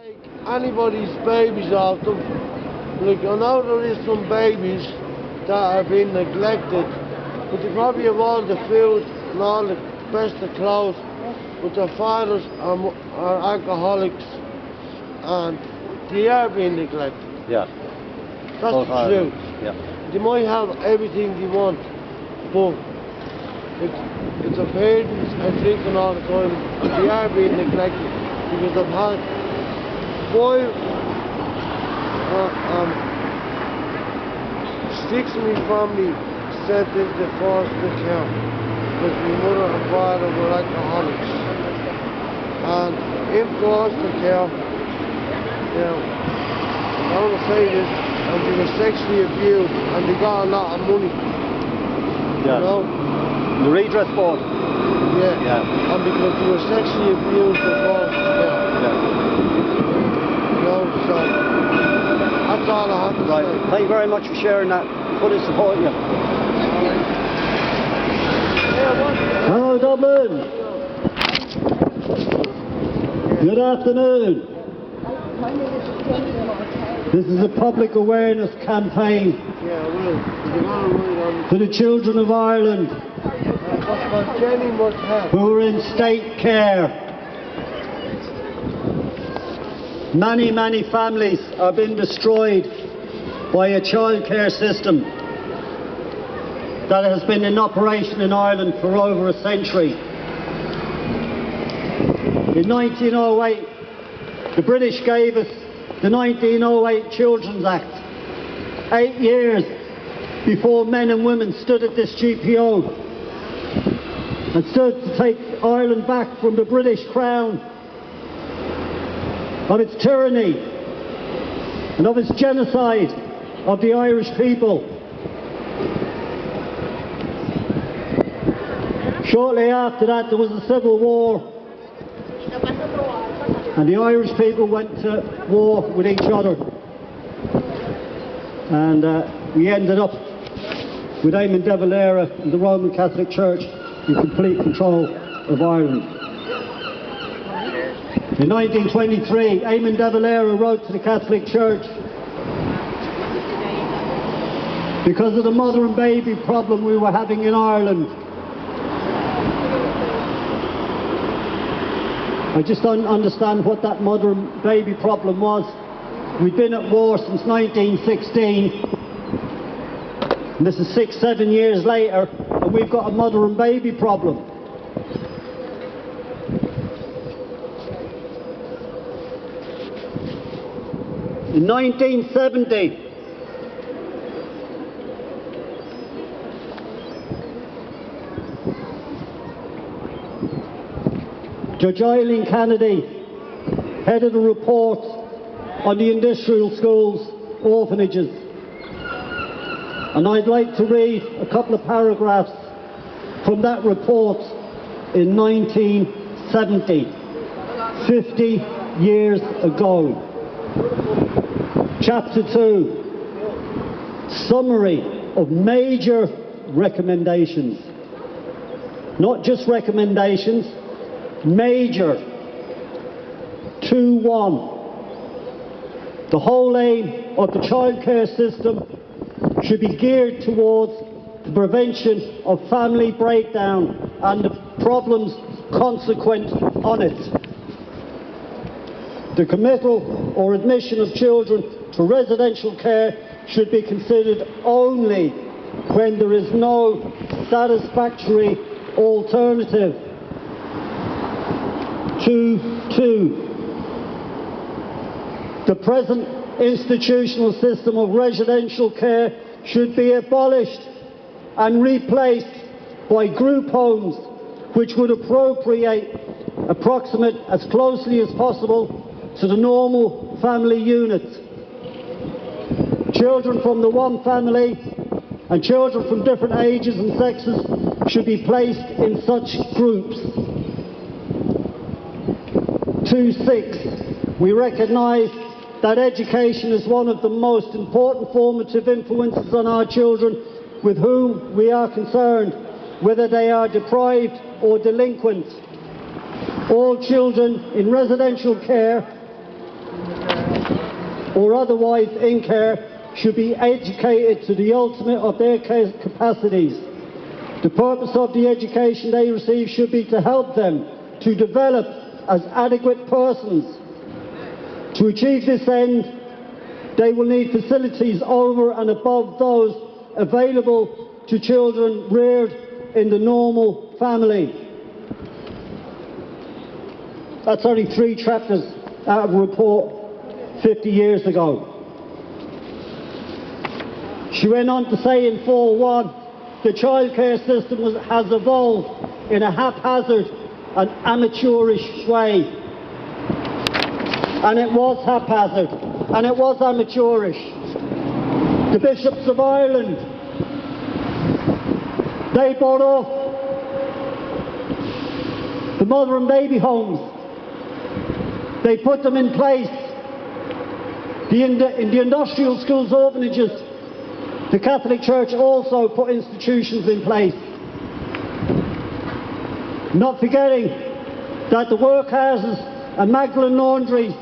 take anybody's babies off them. Like, I know there is some babies that are being neglected, but they probably have all the food and all the best of clothes, but their fathers are alcoholics and they are being neglected. Yeah. That's the truth. Yeah. They might have everything they want, but it's the parents are drinking all the time. They are being neglected because they've had 6 of my family sent into foster care because my mother and father were alcoholics. And in foster care, you know, I want to say this, and they were sexually abused and they got a lot of money. Yeah. You know? The redress board. Yeah. Yeah. And because they were sexually abused in foster care. Yeah. You know, so that's all I have to Right. say. Thank you very much for sharing that. Fully support you. Hello, Dublin. Good afternoon. This is a public awareness campaign Yeah, I will. You're gonna read on to the children of Ireland what's called Jenny must have. who are in state care. Many, many families are being destroyed by a childcare system that has been in operation in Ireland for over a century. In 1908, the British gave us the 1908 Children's Act, 8 years before men and women stood at this GPO and stood to take Ireland back from the British Crown, of its tyranny and of its genocide of the Irish people. Shortly after that there was a civil war and the Irish people went to war with each other, and we ended up with Eamon de Valera and the Roman Catholic Church in complete control of Ireland. In 1923, Eamon de Valera wrote to the Catholic Church, because of the mother and baby problem we were having in Ireland. I just don't understand what that mother and baby problem was. We've been at war since 1916, and this is 6-7 years later, and we've got a mother and baby problem. In 1970, Judge Eileen Kennedy headed a report on the industrial schools, orphanages, and I'd like to read a couple of paragraphs from that report in 1970, 50 years ago. Chapter 2, summary of major recommendations. Not just recommendations, major. 2.1. The whole aim of the childcare system should be geared towards the prevention of family breakdown and the problems consequent on it. The committal or admission of children to residential care should be considered only when there is no satisfactory alternative. 2.2. The present institutional system of residential care should be abolished and replaced by group homes which would approximate as closely as possible to the normal family unit. Children from the one family and children from different ages and sexes should be placed in such groups. 2.6. We recognise that education is one of the most important formative influences on our children with whom we are concerned, whether they are deprived or delinquent. All children in residential care or otherwise in care should be educated to the ultimate of their capacities. The purpose of the education they receive should be to help them to develop as adequate persons. To achieve this end, they will need facilities over and above those available to children reared in the normal family. That's only 3 chapters out of a report 50 years ago. She went on to say in 4.1, the childcare system has evolved in a haphazard and amateurish way. And it was haphazard, and it was amateurish. The bishops of Ireland, they bought off the mother and baby homes. They put them in place. In the industrial schools, orphanages, the Catholic Church also put institutions in place. Not forgetting that the workhouses and Magdalen laundries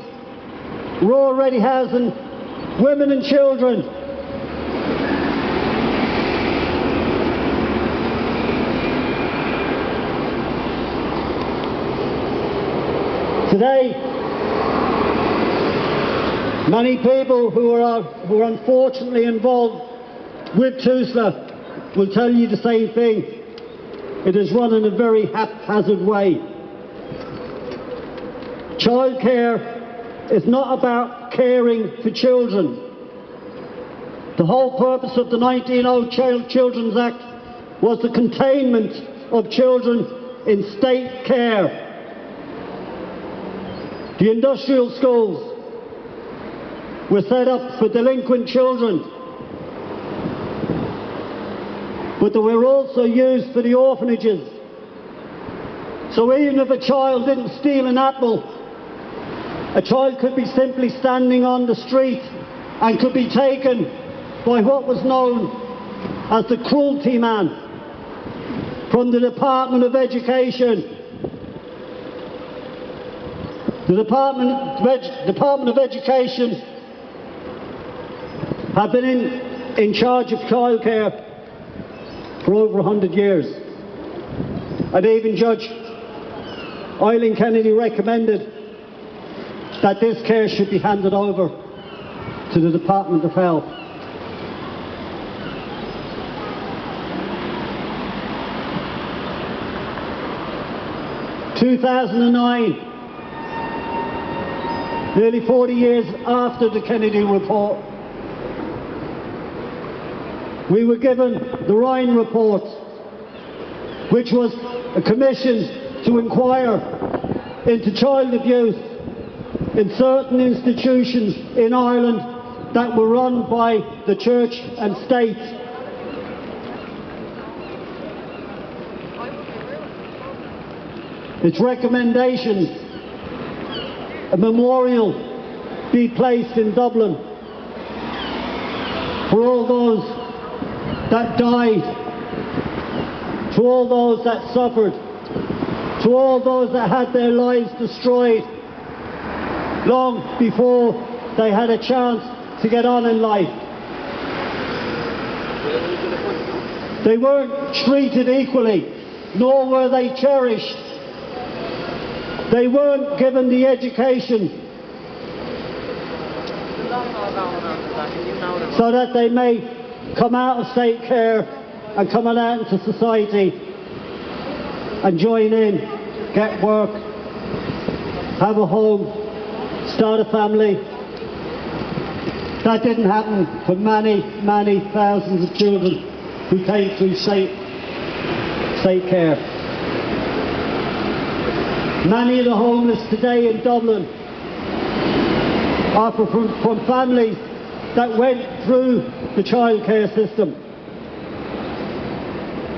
were already housing women and children. Today, many people who are unfortunately involved with Tusla will tell you the same thing. It is run in a very haphazard way. Childcare is not about caring for children. The whole purpose of the 1900 Children's Act was the containment of children in state care. The industrial schools were set up for delinquent children, but they were also used for the orphanages. So even if a child didn't steal an apple, a child could be simply standing on the street and could be taken by what was known as the cruelty man from the Department of Education. The Department of Education have been in charge of childcare for over 100 years. And even Judge Eileen Kennedy recommended that this care should be handed over to the Department of Health. In 2009, nearly 40 years after the Kennedy report, we were given the Ryan report, which was a commission to inquire into child abuse in certain institutions in Ireland that were run by the Church and State. Its recommendations, a memorial be placed in Dublin for all those that died, to all those that suffered, to all those that had their lives destroyed long before they had a chance to get on in life. They weren't treated equally, nor were they cherished. They weren't given the education so that they may come out of state care and come out into society and join in, get work, have a home, start a family. That didn't happen for many, many thousands of children who came through state care. Many of the homeless today in Dublin are from families that went through the childcare system.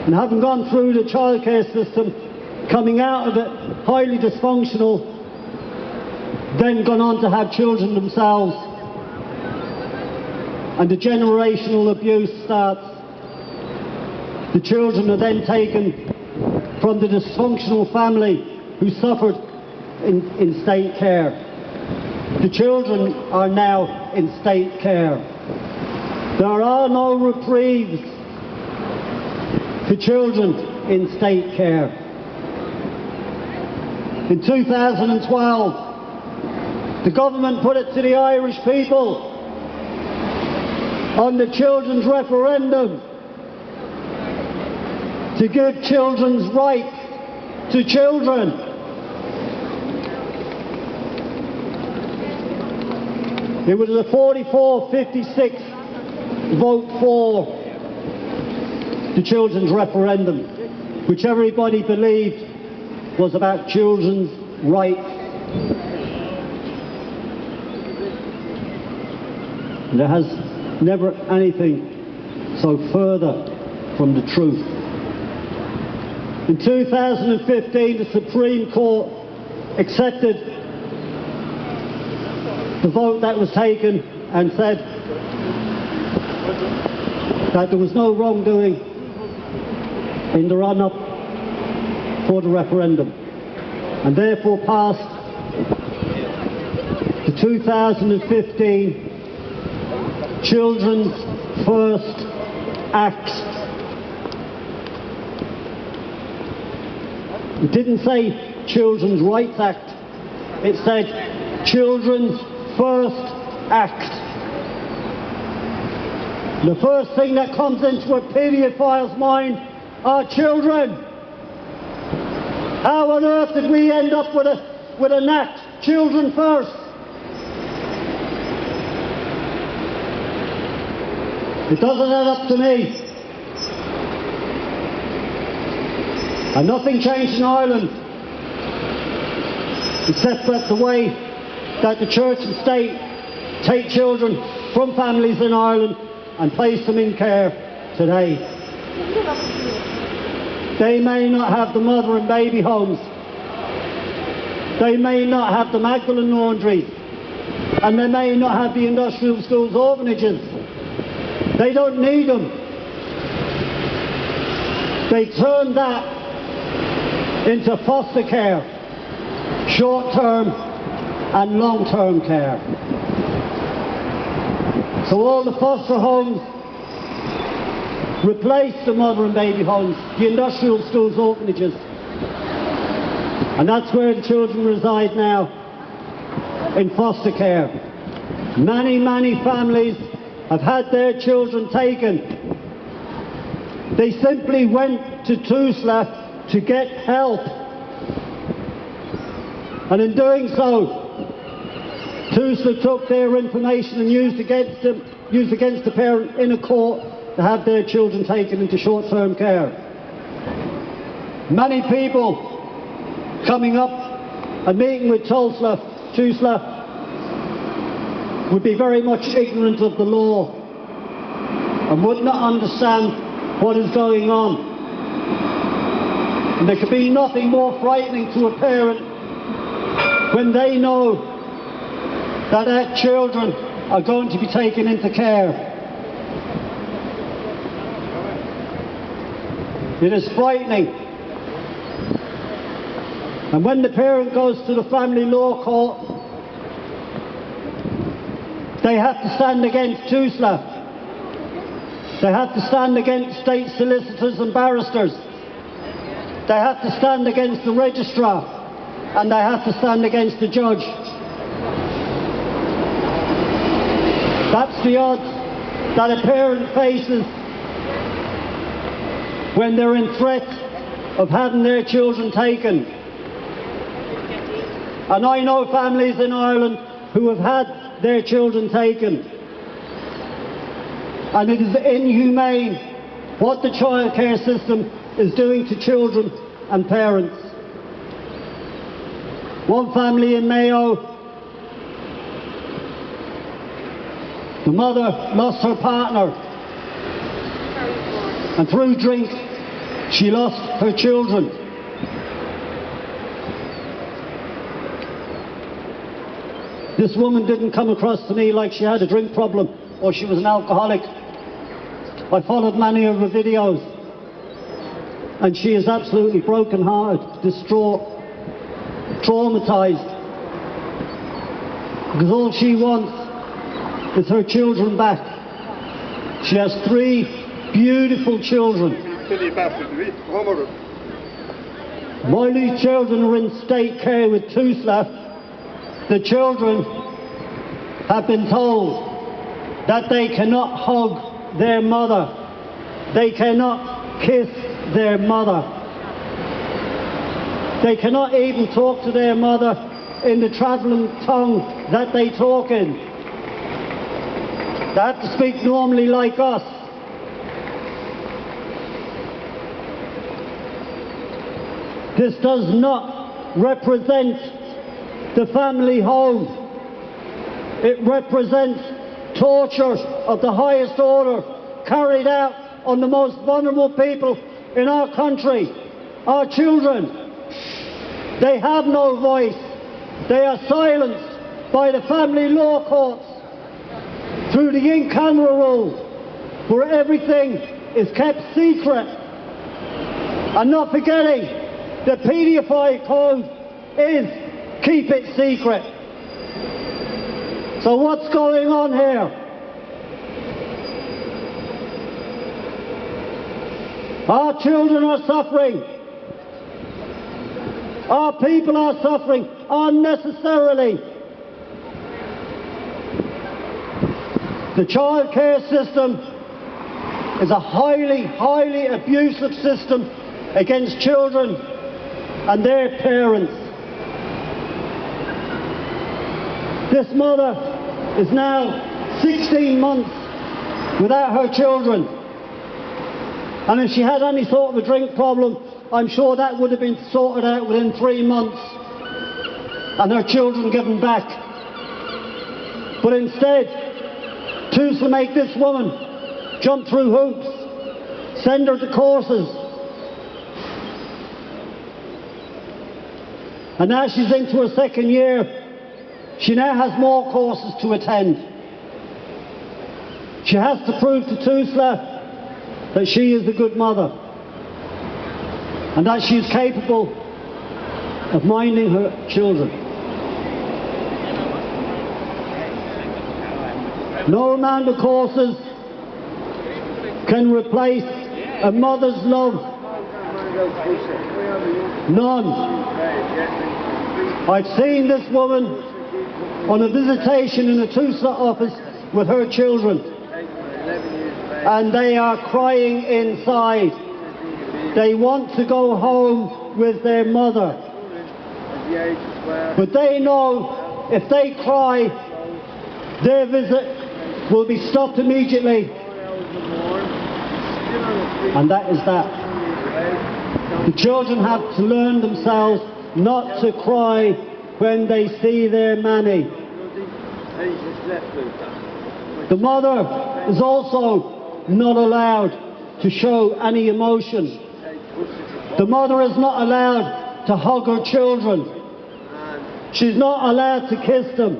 And having gone through the childcare system, coming out of it highly dysfunctional, then gone on to have children themselves. And the generational abuse starts. The children are then taken from the dysfunctional family who suffered in state care. The children are now in state care. There are no reprieves for children in state care. In 2012, the government put it to the Irish people on the children's referendum to give children's rights to children. It was a 44-56 vote for the children's referendum, which everybody believed was about children's rights. There has never anything so further from the truth. In 2015, the Supreme Court accepted the vote that was taken and said that there was no wrongdoing in the run-up for the referendum, and therefore passed the 2015 Children's First Act. It didn't say Children's Rights Act, it said Children's First Act. The first thing that comes into a paedophile's mind are children. How on earth did we end up with an act, children first? It doesn't add up to me. And nothing changed in Ireland, except that the way that the church and state take children from families in Ireland and place them in care today. They may not have the mother and baby homes. They may not have the Magdalen laundries. And they may not have the industrial schools orphanages. They don't need them. They turn that into foster care, short-term and long-term care. So all the foster homes replace the mother and baby homes, the industrial schools, orphanages. And that's where the children reside now, in foster care. Many, many families have had their children taken. They simply went to Tusla to get help. And in doing so, Tusla took their information and used against the parent in a court to have their children taken into short-term care. Many people coming up and meeting with Tusla would be very much ignorant of the law and would not understand what is going on. And there could be nothing more frightening to a parent when they know that their children are going to be taken into care. It is frightening. And when the parent goes to the family law court, they have to stand against Tusla. They have to stand against state solicitors and barristers. They have to stand against the registrar. And they have to stand against the judge. That's the odds that a parent faces when they're in threat of having their children taken. And I know families in Ireland who have had their children taken. And it is inhumane what the childcare system is doing to children and parents. One family in Mayo, the mother lost her partner, and through drink she lost her children. This woman didn't come across to me like she had a drink problem or she was an alcoholic. I followed many of her videos, and she is absolutely broken-hearted, distraught, traumatised, because all she wants is her children back. She has 3 beautiful children. While these children are in state care with Tusla, the children have been told that they cannot hug their mother. They cannot kiss their mother. They cannot even talk to their mother in the travelling tongue that they talk in. They have to speak normally like us. This does not represent the family home. It represents torture of the highest order carried out on the most vulnerable people in our country, our children. They have no voice. They are silenced by the family law courts through the in-camera rule, where everything is kept secret. And not forgetting, the paedophile code is keep it secret. So what's going on here? Our children are suffering. Our people are suffering unnecessarily. The child care system is a highly abusive system against children and their parents. This mother is now 16 months without her children. And if she had any sort of a drink problem, I'm sure that would have been sorted out within 3 months and her children given back. But instead, Tusla make this woman jump through hoops, send her to courses. And now she's into her 2nd year. She now has more courses to attend. She has to prove to Tusla that she is a good mother and that she is capable of minding her children. No amount of courses can replace a mother's love. None. I've seen this woman on a visitation in a Tusla office with her children, and they are crying inside. They want to go home with their mother, but they know if they cry, their visit will be stopped immediately, and that is that. The children have to learn themselves not to cry when they see their mammy. The mother is also not allowed to show any emotion. The mother is not allowed to hug her children. She's not allowed to kiss them.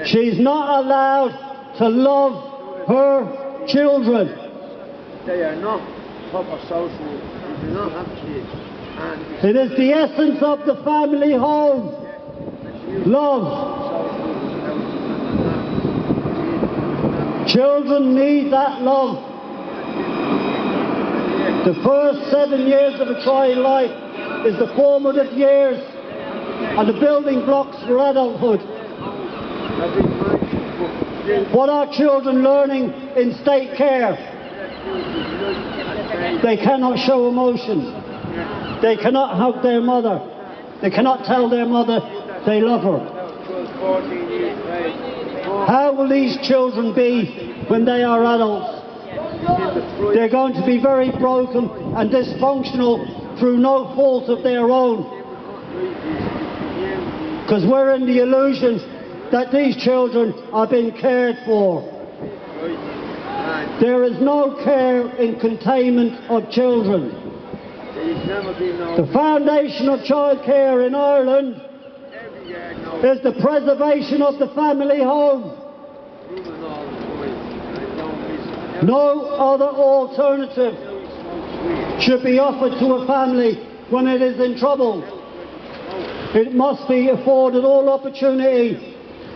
She's not allowed to love her children. They are not proper social. They do not have kids. It is the essence of the family home. Love. Children need that love. The first 7 years of a child's life is the formative years and the building blocks for adulthood. What are children learning in state care? They cannot show emotion. They cannot hug their mother. They cannot tell their mother they love her. How will these children be when they are adults? They're going to be very broken and dysfunctional through no fault of their own. Because we're in the illusion that these children are being cared for. There is no care in containment of children. The foundation of childcare in Ireland is the preservation of the family home. No other alternative should be offered to a family when it is in trouble. It must be afforded all opportunity